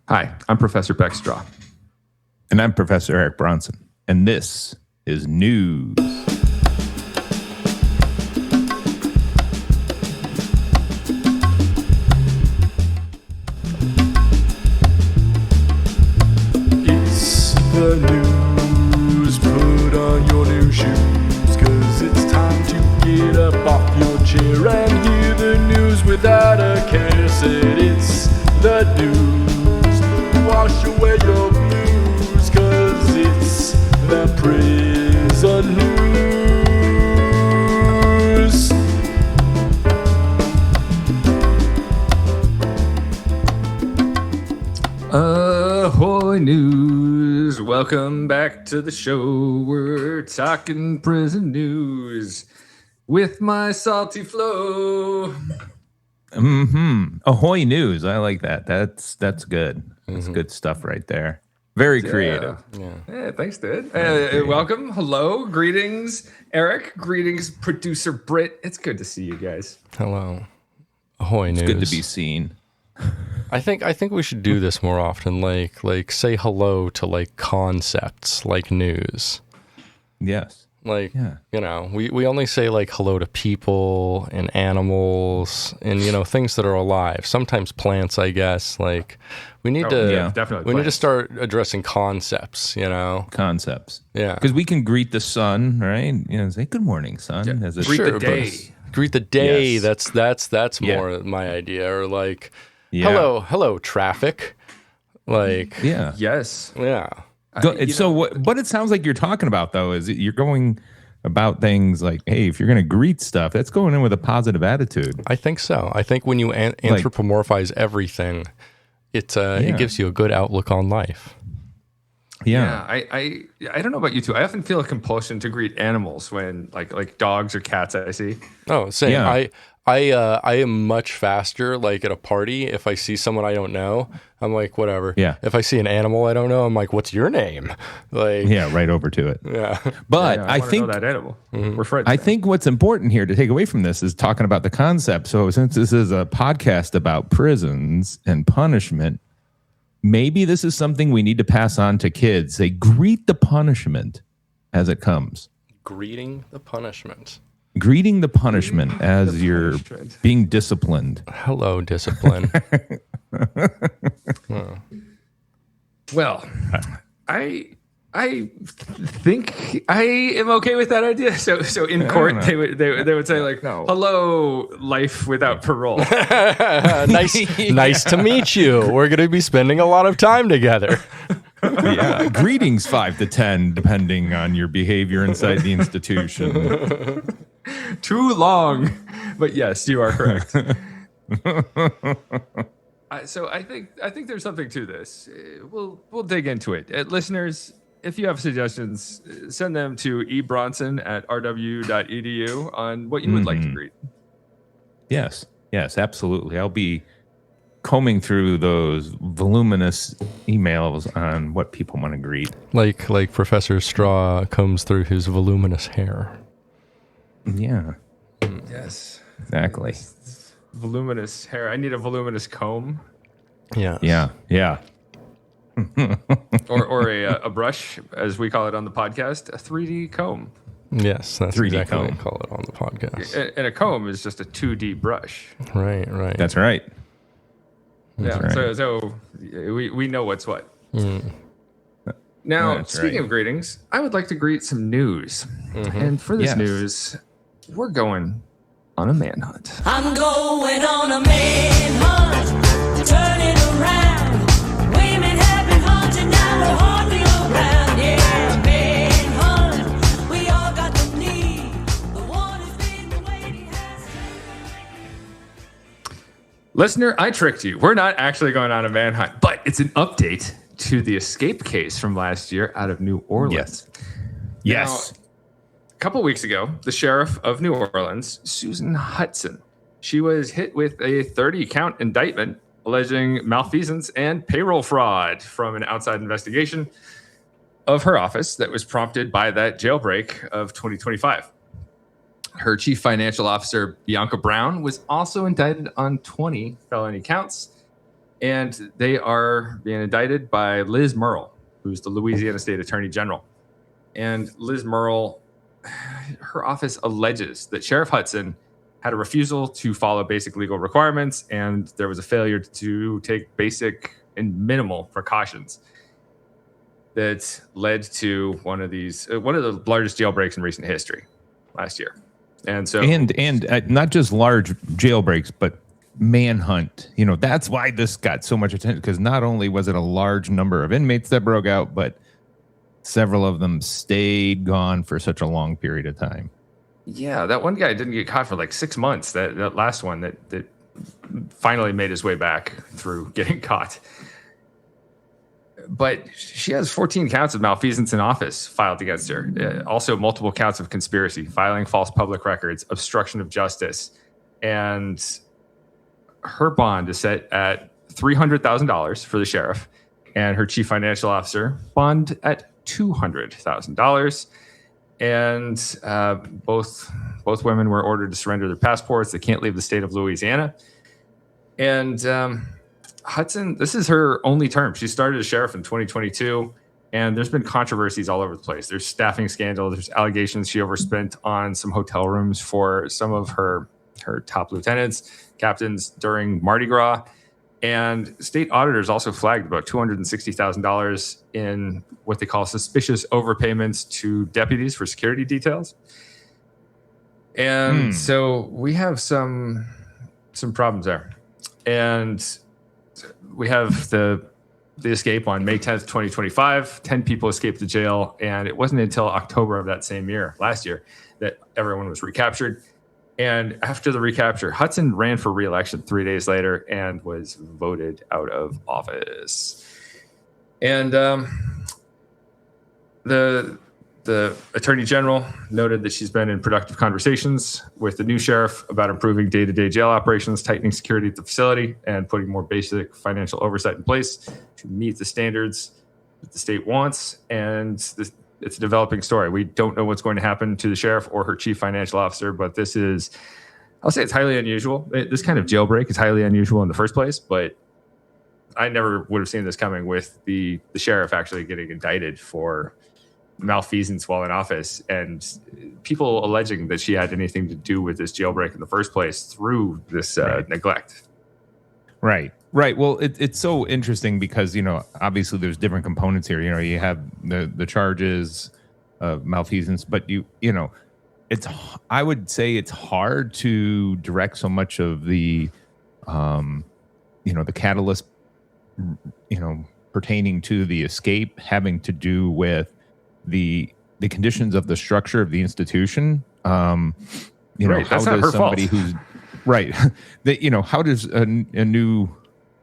Hi, I'm Professor Beck Strah. And I'm Professor Eric Bronson. And this is News. It's the news, put on your new shoes, 'cause it's time to get up off your chair and hear the news without a care. Said it's the news, wash away your blues, 'cause it's the prison news. Ahoy news! Welcome back to the show. We're talking prison news with my salty flow. Ahoy news. I like that. That's good. That's good stuff right there. Very creative. Yeah, thanks, dude. Welcome. Hello. Greetings, Eric. Greetings, producer Britt. It's good to see you guys. Hello. Ahoy It's news. good to be seen. I think we should do this more often. Like say hello to like concepts like news. Yes. Like, Yeah. you know, we only say like hello to people and animals and, you know, things that are alive. Sometimes plants, I guess. Like we need to definitely we need to plants. start addressing concepts, you know. Concepts. Yeah. Because we can greet the sun, right? You know, say good morning, sun. Yeah. As a Greet the Sure, but- day. Greet the day. Yes. That's Yeah. more my idea. Or like Yeah. hello traffic. Like Yeah. Yes. yeah. What it sounds like you're talking about, though, is you're going about things like, hey, if you're going to greet stuff, that's going in with a positive attitude. I think so. I think when you anthropomorphize everything, it gives you a good outlook on life. Yeah, I don't know about you two. I often feel a compulsion to greet animals when like dogs or cats I see. Oh, same. Yeah. I am much faster. Like at a party, if I see someone I don't know, I'm like, whatever. Yeah. If I see an animal I don't know, I'm like, what's your name? Like, Yeah, right over to it. yeah. But Yeah, I wanna think know that animal. We're friends. I think what's important here to take away from this is talking about the concept. So since this is a podcast about prisons and punishment, maybe this is something we need to pass on to kids. They greet the punishment as it comes. Greeting the punishment. Greeting the punishment as you're punishment. being disciplined. Hello, discipline. Well, I think I am okay with that idea. So in court they would say like, hello, life without parole. Nice to meet you. We're going to be spending a lot of time together. Yeah. Greetings 5 to 10, depending on your behavior inside the institution. Too long, but yes, you are correct. So I think there's something to this. We'll dig into it. Listeners, if you have suggestions, send them to ebronson@rw.edu on what you would like to greet. Yes, absolutely. I'll be combing through those voluminous emails on what people want to greet. Like Professor Strah combs through his voluminous hair. Yeah, Yes. exactly. Voluminous hair. I need a voluminous comb Yeah. Yeah. or a brush, as we call it on the podcast, a 3D comb. Yes, that's 3D exactly what comb. we call it on the podcast. And a comb is just a 2D brush. Right. That's right. Yeah. right. So we know what's what. Now, That's speaking right. of greetings, I would like to greet some news. And for this Yes. news, we're going on a manhunt. I'm going on a manhunt, turn it around. Women have been hunted, now we're hunting around. Yeah, manhunt, we all got the need. The one who's been waiting has Listener, I tricked you. We're not actually going on a manhunt, but it's an update to the escape case from last year out of New Orleans. Yes. A couple weeks ago, the sheriff of New Orleans, Susan Hudson, she was hit with a 30-count indictment alleging malfeasance and payroll fraud from an outside investigation of her office that was prompted by that jailbreak of 2025. Her chief financial officer, Bianca Brown, was also indicted on 20 felony counts. And they are being indicted by Liz Murrill, who's the Louisiana State Attorney General. And Liz Murrill, her office alleges that Sheriff Hudson had a refusal to follow basic legal requirements, and there was a failure to take basic and minimal precautions that led to one of the largest jailbreaks in recent history last year. And so, and not just large jailbreaks, but manhunt. That's why this got so much attention, because not only was it a large number of inmates that broke out, but several of them stayed gone for such a long period of time. Yeah, that one guy didn't get caught for like 6 months. That last one that finally made his way back through getting caught. But she has 14 counts of malfeasance in office filed against her. Also, multiple counts of conspiracy, filing false public records, obstruction of justice. And her bond is set at $300,000 for the sheriff, and her chief financial officer bond at $200,000. And both women were ordered to surrender their passports. They can't leave the state of Louisiana. And Hudson, this is her only term. She started as sheriff in 2022, and there's been controversies all over the place. There's staffing scandals. There's allegations she overspent on some hotel rooms for some of her top lieutenants, captains during Mardi Gras. And state auditors also flagged about $260,000 in what they call suspicious overpayments to deputies for security details. And so we have some problems there. And we have the escape on May 10th, 2025. 10 people escaped the jail. And it wasn't until October of that same year, last year, that everyone was recaptured. And after the recapture, Hudson ran for re-election 3 days later and was voted out of office. And the attorney general noted that she's been in productive conversations with the new sheriff about improving day-to-day jail operations, tightening security at the facility, and putting more basic financial oversight in place to meet the standards that the state wants. And it's a developing story. We don't know what's going to happen to the sheriff or her chief financial officer, but this is, I'll say it's highly unusual. This kind of jailbreak is highly unusual in the first place, but I never would have seen this coming with the sheriff actually getting indicted for malfeasance while in office, and people alleging that she had anything to do with this jailbreak in the first place through this neglect. Right. Well, it's so interesting because, obviously there's different components here. You have the charges of malfeasance, but I would say it's hard to direct so much of the catalyst, pertaining to the escape having to do with the conditions of the structure of the institution. Right, how does somebody who's right that how does a new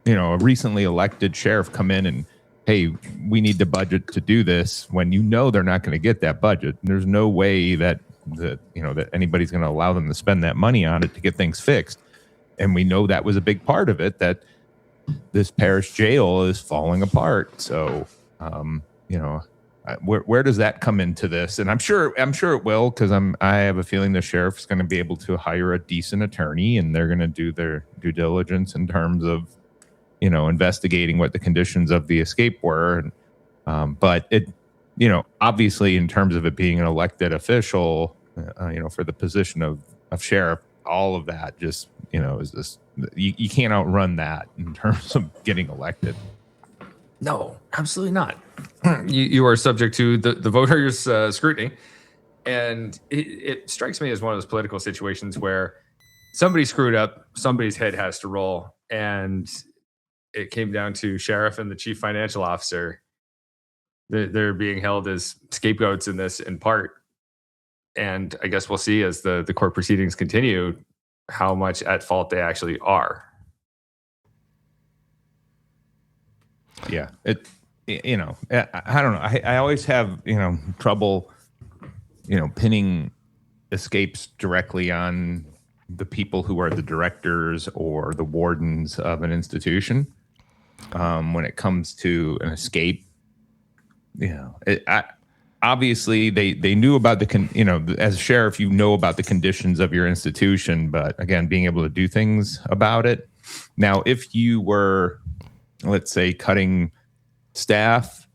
a recently elected sheriff come in and, hey, we need the budget to do this, when they're not going to get that budget? There's no way that anybody's going to allow them to spend that money on it to get things fixed. And we know that was a big part of it, that this parish jail is falling apart. So, where does that come into this? And I'm sure it will, because I have a feeling the sheriff's going to be able to hire a decent attorney, and they're going to do their due diligence in terms of, investigating what the conditions of the escape were. But it, obviously in terms of it being an elected official, for the position of sheriff, all of that just, is this, you can't outrun that in terms of getting elected. No, absolutely not. You are subject to the voters' scrutiny. And it strikes me as one of those political situations where somebody screwed up, somebody's head has to roll. And it came down to sheriff and the chief financial officer. They're being held as scapegoats in this, in part. And I guess we'll see as the court proceedings continue how much at fault they actually are. Yeah, I don't know. I always have, trouble, pinning escapes directly on the people who are the directors or the wardens of an institution. When it comes to an escape, obviously they knew about as a sheriff, about the conditions of your institution, but again, being able to do things about it. Now, if you were let's say, cutting staff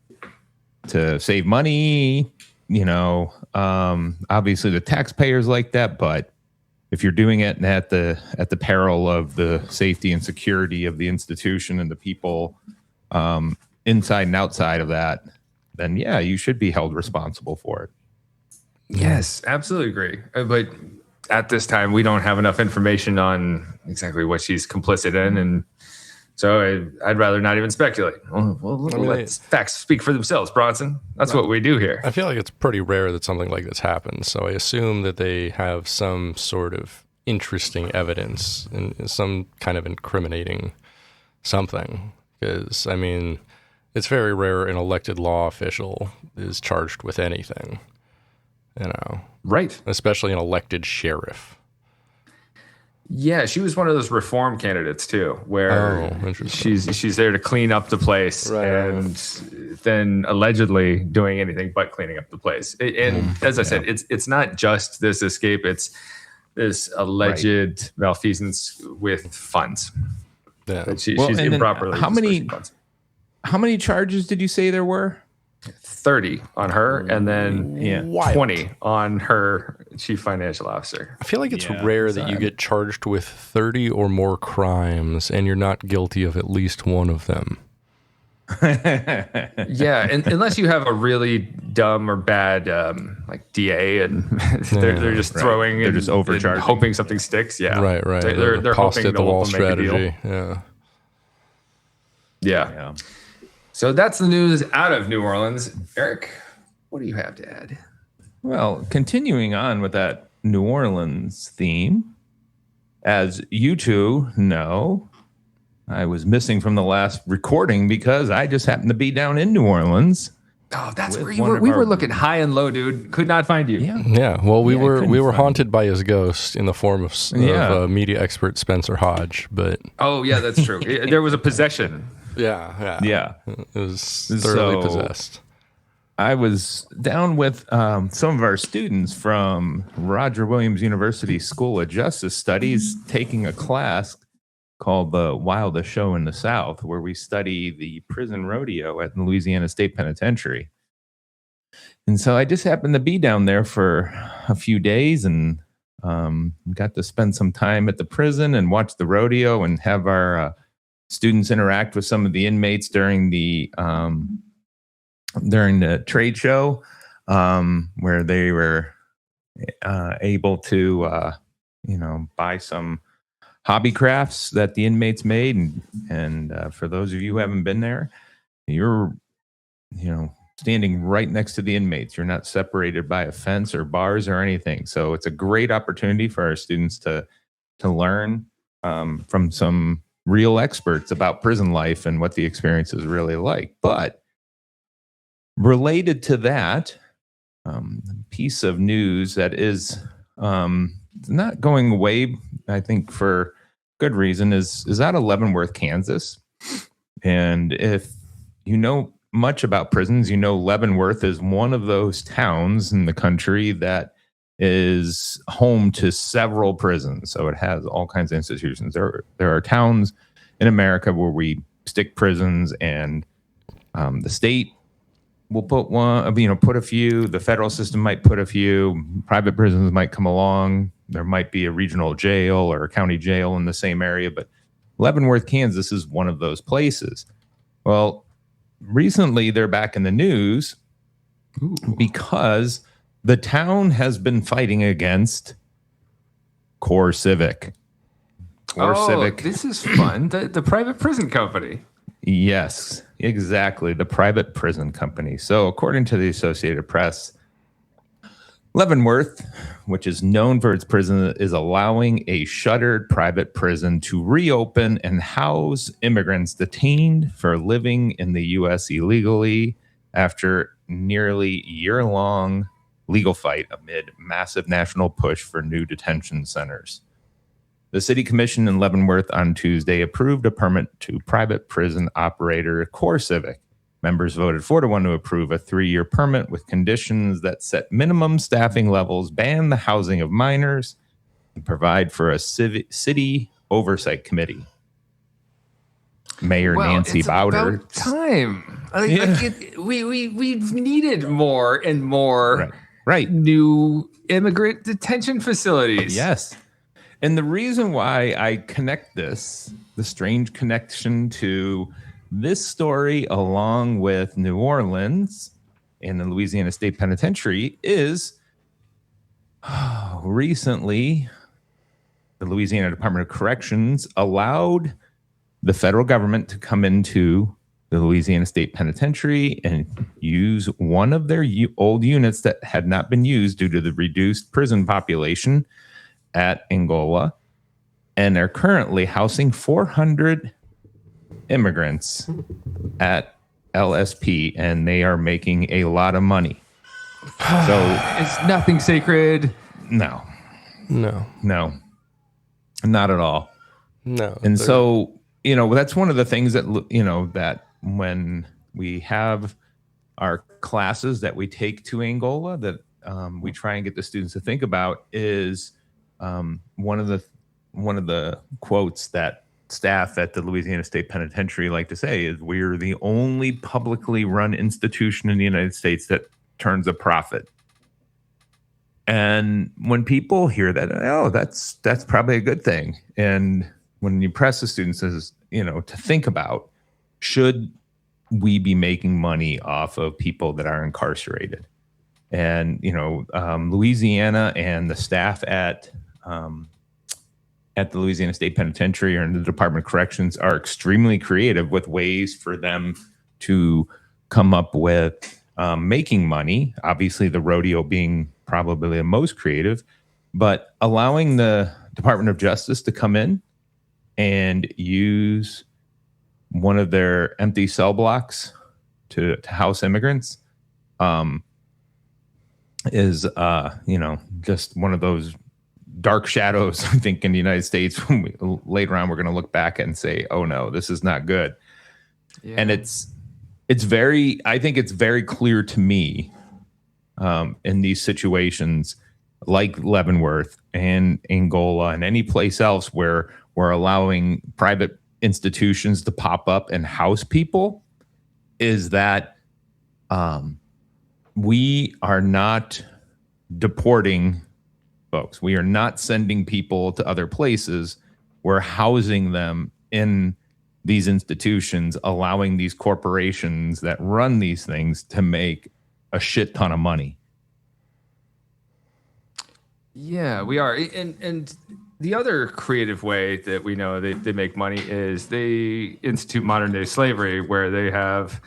to save money. Obviously the taxpayers like that, but if you're doing it at the peril of the safety and security of the institution and the people inside and outside of that, then yeah, you should be held responsible for it. Yes, absolutely agree. But at this time, we don't have enough information on exactly what she's complicit in, and so I'd rather not even speculate. Well, let facts speak for themselves, Bronson. That's what we do here. I feel like it's pretty rare that something like this happens, so I assume that they have some sort of interesting evidence and some kind of incriminating something. Because, I mean, it's very rare an elected law official is charged with anything, Right. Especially an elected sheriff. Yeah, she was one of those reform candidates too, where she's there to clean up the place, and then allegedly doing anything but cleaning up the place. And as I said, it's not just this escape; it's this alleged malfeasance with funds. Yeah, that she's improperly. How many charges did you say there were? 30 on her, and then 20 on her chief financial officer. I feel like it's rare that you get charged with 30 or more crimes and you're not guilty of at least one of them. Yeah, and unless you have a really dumb or bad like DA, and they're just throwing, they're just overcharging, hoping something sticks. Yeah, right. They're hoping at the wall to make a deal. strategy. Yeah. So that's the news out of New Orleans. Eric, what do you have to add? Well, continuing on with that New Orleans theme, as you two know, I was missing from the last recording because I just happened to be down in New Orleans. Oh, that's where you were. We were looking high and low, dude. Could not find you. Yeah. Well, we were haunted by his ghost in the form of media expert Spencer Hodge. But that's true. There was a possession. Yeah. It was thoroughly possessed. I was down with some of our students from Roger Williams University School of Justice Studies taking a class called The Wildest Show in the South, where we study the prison rodeo at the Louisiana State Penitentiary. And so I just happened to be down there for a few days and got to spend some time at the prison and watch the rodeo and have our students interact with some of the inmates during the trade show, where they were able to buy some hobby crafts that the inmates made. And for those of you who haven't been there, you're standing right next to the inmates. You're not separated by a fence or bars or anything. So it's a great opportunity for our students to learn from some real experts about prison life and what the experience is really like. But related to that, piece of news that is not going away, I think for good reason, is out of Leavenworth, Kansas. And if you know much about prisons, you know Leavenworth is one of those towns in the country that is home to several prisons. So it has all kinds of institutions. There are towns in America where we stick prisons, and the state will put a few. The federal system might put a few. Private prisons might come along. There might be a regional jail or a county jail in the same area, but Leavenworth, Kansas is one of those places. Well, recently they're back in the news because the town has been fighting against Core Civic. This is fun. The private prison company. Yes, exactly. The private prison company. So according to the Associated Press, Leavenworth, which is known for its prison, is allowing a shuttered private prison to reopen and house immigrants detained for living in the U.S. illegally after nearly year-long legal fight amid massive national push for new detention centers. The city commission in Leavenworth on Tuesday approved a permit to private prison operator Core Civic. Members voted 4-1 to approve a 3-year permit with conditions that set minimum staffing levels, ban the housing of minors, and provide for a city oversight committee. Mayor Nancy it's Bowder. About time. We've needed more and more Right. new immigrant detention facilities. Yes. And the reason why I connect this, the strange connection to this story along with New Orleans and the Louisiana State Penitentiary is recently the Louisiana Department of Corrections allowed the federal government to come into the Louisiana State Penitentiary and use one of their old units that had not been used due to the reduced prison population at Angola. And they're currently housing 400 immigrants at LSP, and they are making a lot of money. So It's nothing sacred. no, No. not at all. No. And so, that's one of the things that, that when we have our classes that we take to Angola that we try and get the students to think about is one of the quotes that staff at the Louisiana State Penitentiary like to say is, we're the only publicly run institution in the United States that turns a profit. And when people hear that, that's probably a good thing. And when you press the students as, to think about, should we be making money off of people that are incarcerated? And, Louisiana and the staff at the Louisiana State Penitentiary or in the Department of Corrections are extremely creative with ways for them to come up with making money. Obviously, the rodeo being probably the most creative, but allowing the Department of Justice to come in and use one of their empty cell blocks to house immigrants is, just one of those dark shadows, I think, in the United States. When later on, we're going to look back and say, oh no, this is not good. Yeah. And I think it's very clear to me in these situations like Leavenworth and Angola and any place else where we're allowing private institutions to pop up and house people, is that we are not deporting folks. We are not sending people to other places. We're housing them in these institutions, allowing these corporations that run these things to make a shit ton of money. Yeah, we are. And the other creative way that we know they make money is they institute modern day slavery, where they have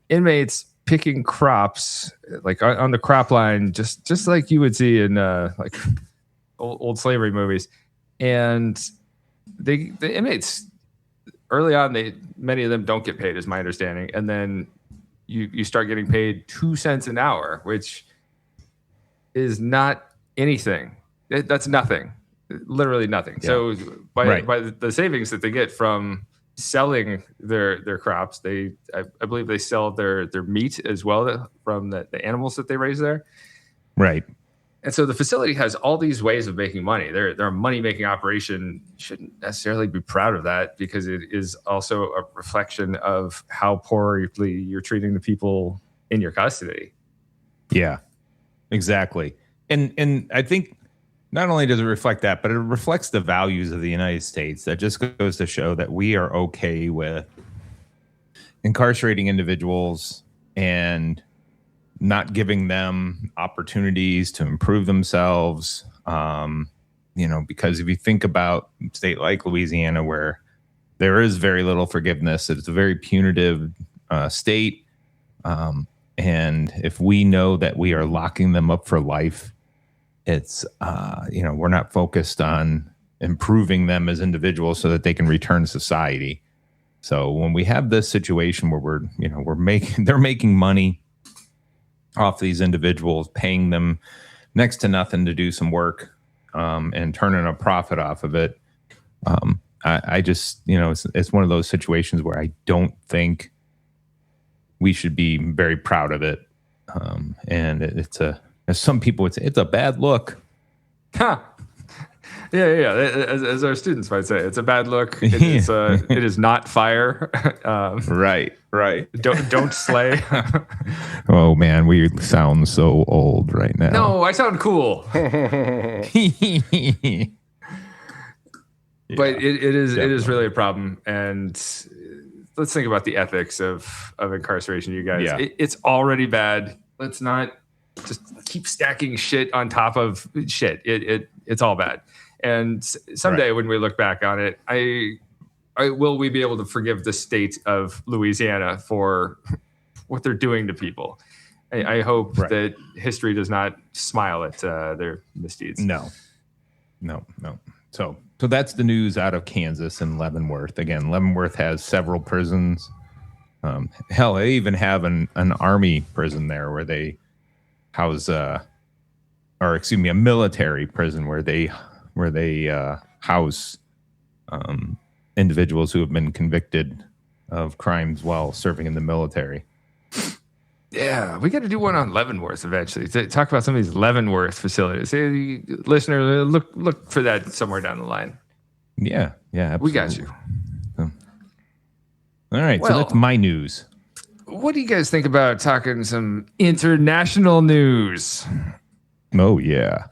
inmates picking crops like on the crop line, just like you would see in like old slavery movies. And the inmates early on, many of them don't get paid, is my understanding. And then you start getting paid 2 cents an hour, which is not anything. That's nothing, literally nothing. Yeah. So by the savings that they get from selling their crops, I believe they sell their meat as well from the animals that they raise there. Right. And so the facility has all these ways of making money. They're a money-making operation. You shouldn't necessarily be proud of that, because it is also a reflection of how poorly you're treating the people in your custody. Yeah, exactly. And I think not only does it reflect that, but it reflects the values of the United States. That just goes to show that we are okay with incarcerating individuals and not giving them opportunities to improve themselves. Because if you think about a state like Louisiana, where there is very little forgiveness, it's a very punitive state. And if we know that we are locking them up for life, it's, we're not focused on improving them as individuals so that they can return to society. So when we have this situation where they're making money off these individuals, paying them next to nothing to do some work, and turning a profit off of it. I just, it's one of those situations where I don't think we should be very proud of it. And as some people would say, it's a bad look. Huh. Yeah. As our students might say, it's a bad look. It is not fire. Right. Don't slay. Oh man, we sound so old right now. No, I sound cool. But it is really a problem. And let's think about the ethics of incarceration, you guys. Yeah. It's already bad. Let's not just keep stacking shit on top of shit. It's all bad. And someday when we look back on it, will we be able to forgive the state of Louisiana for what they're doing to people? I hope that history does not smile at their misdeeds. No. So that's the news out of Kansas and Leavenworth. Again, Leavenworth has several prisons. Hell, they even have an army prison there where they house, a military prison where they house individuals who have been convicted of crimes while serving in the military. Yeah, we got to do one on Leavenworth eventually. To talk about some of these Leavenworth facilities. Hey, listener, look for that somewhere down the line. Yeah, absolutely. We got you. All right, so that's my news. What do you guys think about talking some international news? Oh, yeah.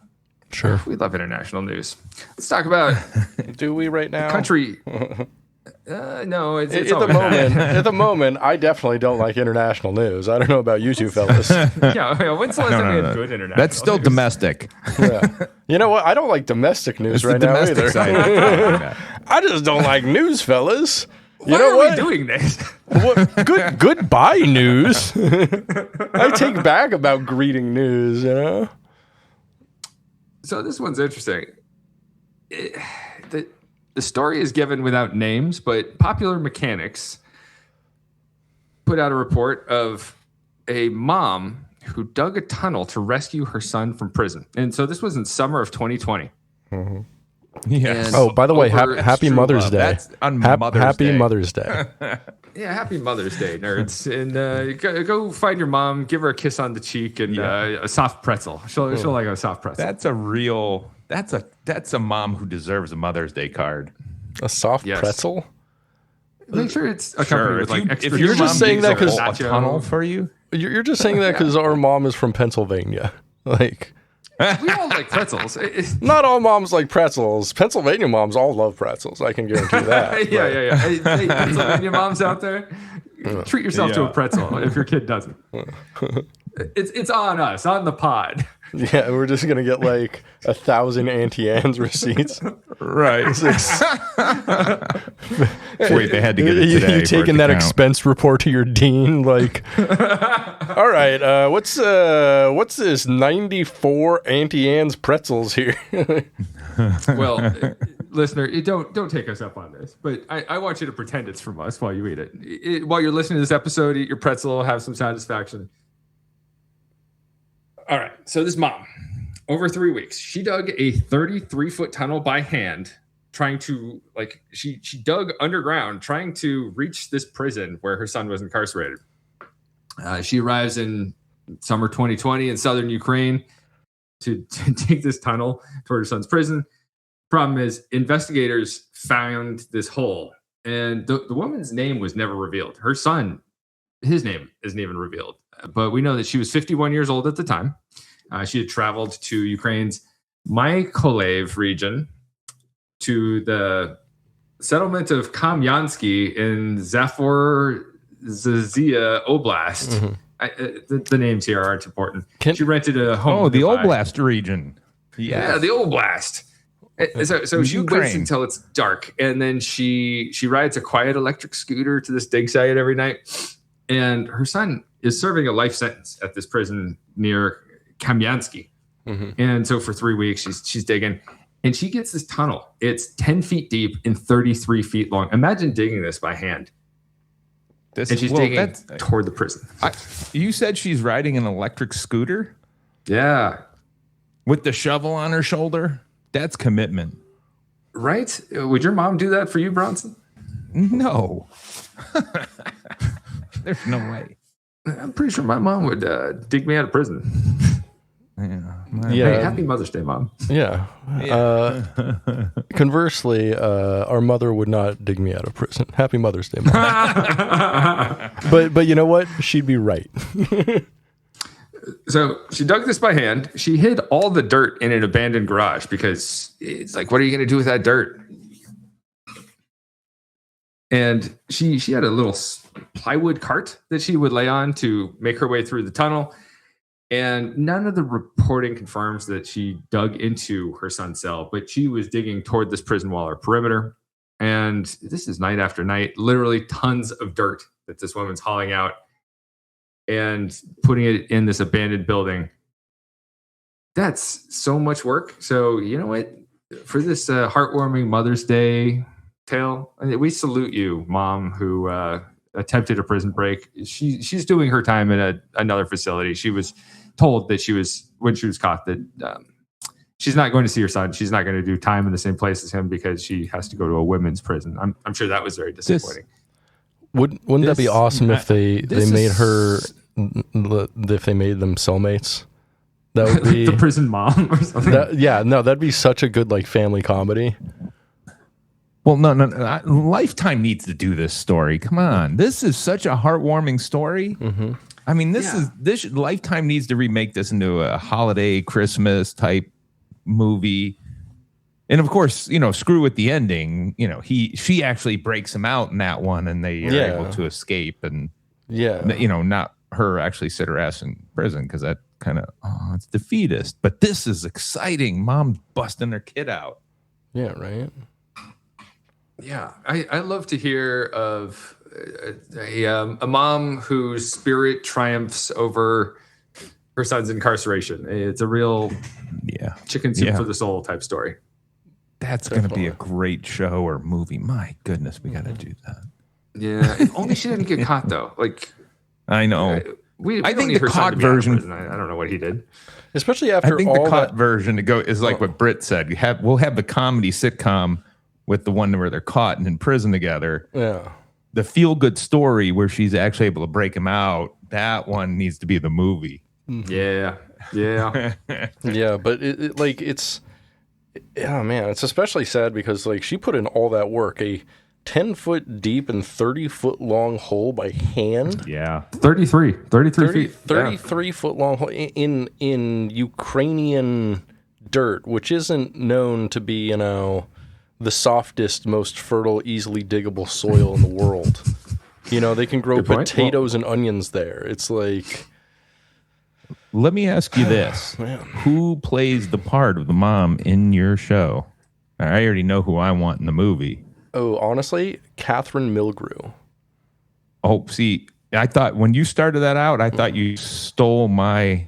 Sure. We love international news. Let's talk about Do we right now? country. No, it's At the moment, at the moment, I definitely don't like international news. I don't know about you two fellas. Yeah, when's the last time we had good international? That's still news? domestic. Yeah. You know what? I don't like domestic news It's right the now domestic either. side. I just don't like news, fellas. You Why know are what? we doing this? What? Goodbye news. I take back about greeting news. You know. So this one's interesting. The story is given without names, but Popular Mechanics put out a report of a mom who dug a tunnel to rescue her son from prison. And so this was in summer of 2020. Mm-hmm. Yes. And Oh, by the way, over happy Strah. Mother's Day. That's on Mother's Happy Day. Mother's Day. Yeah, happy Mother's Day, nerds. And go find your mom, give her a kiss on the cheek and a soft pretzel. She'll like a soft pretzel. That's a mom who deserves a Mother's Day card. A soft Yes. pretzel. Make sure it's accompanied with like extra. if you're just saying that 'cause- a tunnel for you, You're just saying that because our mom is from Pennsylvania. Like, we all like pretzels. not all moms like pretzels. Pennsylvania moms all love pretzels. I can guarantee that. Yeah. Hey, Pennsylvania moms out there, treat yourself to a pretzel if your kid doesn't. It's on us, on the pod. Yeah, we're just gonna get like 1,000 Auntie Anne's receipts. right? Wait, they had to get it today. You taking that expense report to your dean? Like, all right, what's this 94 Auntie Anne's pretzels here? Well, listener, don't take us up on this, but I want you to pretend it's from us while you eat it. While you're listening to this episode, eat your pretzel, have some satisfaction. All right, so this mom, over 3 weeks, she dug a 33-foot tunnel by hand, trying to, she dug underground, trying to reach this prison where her son was incarcerated. She arrives in summer 2020 in southern Ukraine to take this tunnel toward her son's prison. Problem is, investigators found this hole, and the woman's name was never revealed. Her son, his name isn't even revealed. But we know that she was 51 years old at the time. She had traveled to Ukraine's Mykolaiv region to the settlement of Kamyansky in Zaporizhzhia Oblast. Mm-hmm. The names here aren't important. She rented a home. Oh, the Oblast region. Yeah, the Oblast. So she waits until it's dark, and then she rides a quiet electric scooter to this dig site every night. And her son is serving a life sentence at this prison near Kamyansky. Mm-hmm. And so for 3 weeks, she's digging, and she gets this tunnel. It's 10 feet deep and 33 feet long. Imagine digging this by hand. And she's digging toward the prison. You said she's riding an electric scooter? Yeah. With the shovel on her shoulder? That's commitment. Right? Would your mom do that for you, Bronson? No. There's no way. I'm pretty sure my mom would dig me out of prison. Yeah. Hey, happy Mother's Day, Mom. Yeah. Conversely, our mother would not dig me out of prison. Happy Mother's Day, Mom. but you know what? She'd be right. So she dug this by hand. She hid all the dirt in an abandoned garage because it's like, what are you going to do with that dirt? And she had a little plywood cart that she would lay on to make her way through the tunnel. And none of the reporting confirms that she dug into her son's cell, but she was digging toward this prison wall or perimeter. And this is night after night, literally tons of dirt that this woman's hauling out and putting it in this abandoned building. That's so much work. So, you know what? For this heartwarming Mother's Day tale, we salute you, Mom, who attempted a prison break. She's doing her time in another facility. She was told that when she was caught, that she's not going to see her son. She's not going to do time in the same place as him because she has to go to a women's prison. I'm sure that was very disappointing. Wouldn't that be awesome if they made her, if they made them cellmates? That would be the prison mom or something. That'd be such a good like family comedy. Well, no. Lifetime needs to do this story. Come on, this is such a heartwarming story. Mm-hmm. I mean, Lifetime needs to remake this into a holiday Christmas type movie. And of course, screw with the ending. She actually breaks him out in that one, and they are able to escape. And not her actually sit her ass in prison because that kind of it's defeatist. But this is exciting. Mom's busting her kid out. Yeah, right. Yeah, I love to hear of a mom whose spirit triumphs over her son's incarceration. It's a real chicken soup for the soul type story. That's going to be a great show or movie. My goodness, we got to do that. Yeah, if only she didn't get caught though. Like, I know. I think the caught version. I don't know what he did. Especially after I think the caught version is like what Britt said. We'll have the comedy sitcom with the one where they're caught and in prison together. Yeah. The feel good story where she's actually able to break him out. That one needs to be the movie. Yeah. Yeah, but it's especially sad because like she put in all that work, a 10-foot deep and 30-foot long hole by hand. Yeah. 33 feet. 33-foot long hole in Ukrainian dirt, which isn't known to be, the softest, most fertile, easily diggable soil in the world. They can grow potatoes and onions there. It's like... Let me ask you this. Who plays the part of the mom in your show? I already know who I want in the movie. Oh, honestly, Catherine Milgrew. Oh, see, I thought when you started that out, I thought you stole my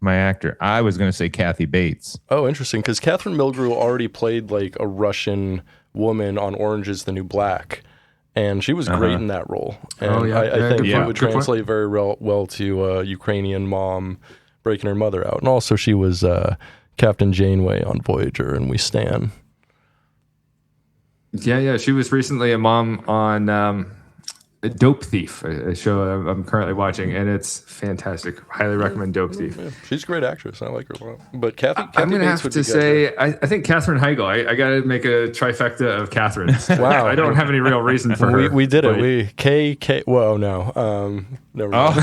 actor. I was going to say Kathy Bates. Oh, interesting, because Catherine Milgrew already played like a Russian woman on Orange is the New Black, and she was great in that role. And I think it would translate very well to Ukrainian mom breaking her mother out. And also she was Captain Janeway on Voyager and We Stan. Yeah. She was recently a mom on Dope Thief, a show I'm currently watching, and it's fantastic. Highly recommend Dope Thief. Yeah, she's a great actress. I like her a lot. But Kathy I'm going to Bates have to say, I think Katherine Heigl. I got to make a trifecta of Catherines. Wow. I don't have any real reason for her. We did it. We K. Whoa, no. Never mind.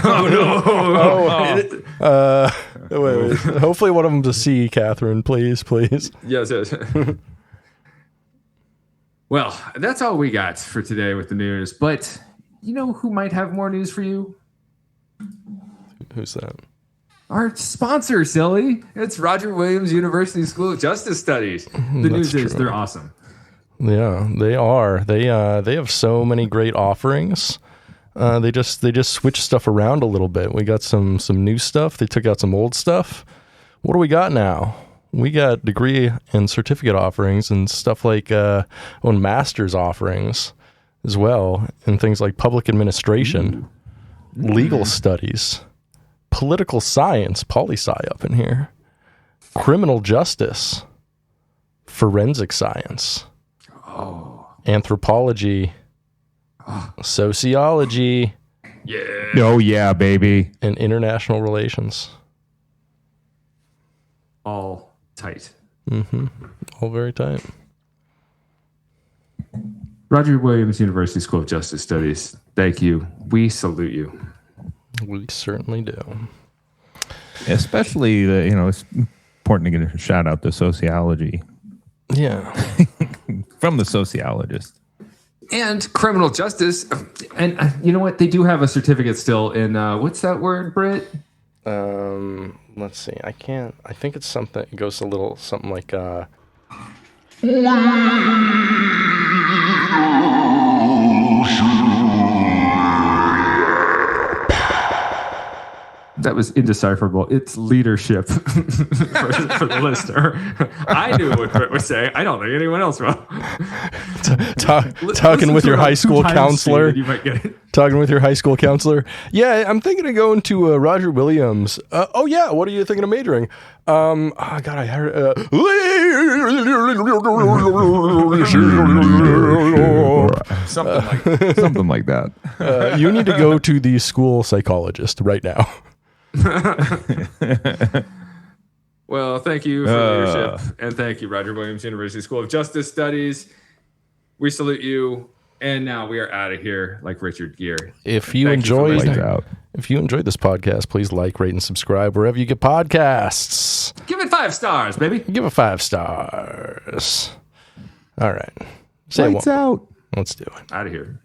Wait. Hopefully one of them's a C, Catherine. Please. Yes. Well, that's all we got for today with the news. But you know who might have more news for you? Who's that? Our sponsor, silly. It's Roger Williams University School of Justice Studies. The news is they're awesome. Yeah, they are. They have so many great offerings. They just switch stuff around a little bit. We got some new stuff. They took out some old stuff. What do we got now? We got degree and certificate offerings and stuff like master's offerings as well, and things like public administration, legal studies, political science, poli-sci up in here, criminal justice, forensic science, anthropology, sociology, Oh, yeah, baby. and international relations. all tight. All very tight. Roger Williams University School of Justice Studies, thank you. We salute you. We certainly do. Especially, it's important to get a shout out to sociology Yeah. from the sociologist. And criminal justice. And you know what? They do have a certificate still in, what's that word, Britt? Let's see. I think it's something. It goes a little something like. That was indecipherable. It's leadership for the listener. I knew what Britt was saying. I don't think anyone else will. Talking with your high school counselor. You might get it. Talking with your high school counselor. Yeah, I'm thinking of going to Roger Williams. Oh yeah, what are you thinking of majoring? Oh God, I heard. Something like that. You need to go to the school psychologist right now. Well, thank you for your leadership, and thank you, Roger Williams University School of Justice Studies. We salute you, and now we are out of here like Richard Gere. If you enjoyed this podcast, please like, rate, and subscribe wherever you get podcasts. Give it 5 stars, baby. Give it 5 stars. All right. Say Lights out. Let's do it. Out of here.